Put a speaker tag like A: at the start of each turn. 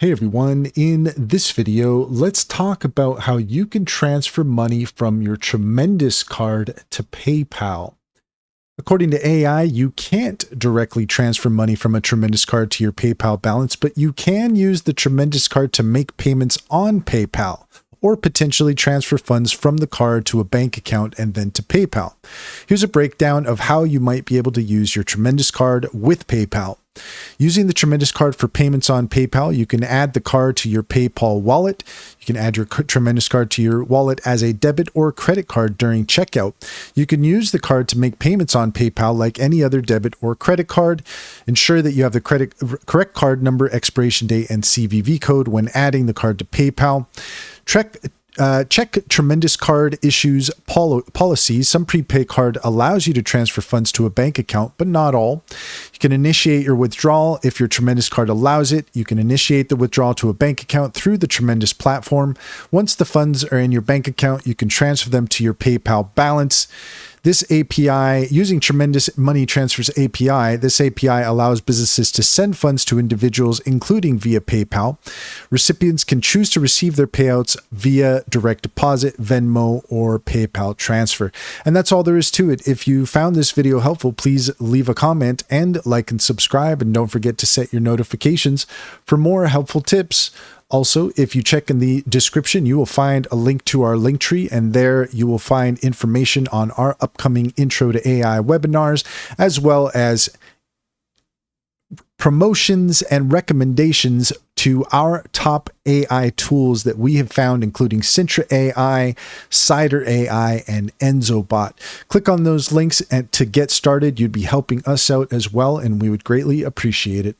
A: Hey everyone, in this video, let's talk about how you can transfer money from your Tremendous card to PayPal. According to AI, you can't directly transfer money from a Tremendous card to your PayPal balance, but you can use the Tremendous card to make payments on PayPal, or potentially transfer funds from the card to a bank account and then to PayPal. Here's a breakdown of how you might be able to use your Tremendous card with PayPal. Using the Tremendous card for payments on PayPal, you can add the card to your PayPal wallet. You can add your Tremendous card to your wallet as a debit or credit card during checkout. You can use the card to make payments on PayPal like any other debit or credit card. Ensure that you have the correct card number, expiration date, and CVV code when adding the card to PayPal. Check Tremendous card issues policies. Some prepaid card allows you to transfer funds to a bank account, but not all. You can initiate your withdrawal if your Tremendous card allows it. You can initiate the withdrawal to a bank account through the Tremendous platform. Once the funds are in your bank account, you can transfer them to your PayPal balance. This API, using Tremendous Money Transfers API, this API allows businesses to send funds to individuals, including via PayPal. Recipients can choose to receive their payouts via direct deposit, Venmo, or PayPal transfer. And that's all there is to it. If you found this video helpful, please leave a comment and like and subscribe. And don't forget to set your notifications for more helpful tips. Also, if you check in the description, you will find a link to our Linktree, and there you will find information on our upcoming Intro to AI webinars, as well as promotions and recommendations to our top AI tools that we have found, including Sintra AI, Cider AI, and EnzoBot. Click on those links to get started. You'd be helping us out as well, and we would greatly appreciate it.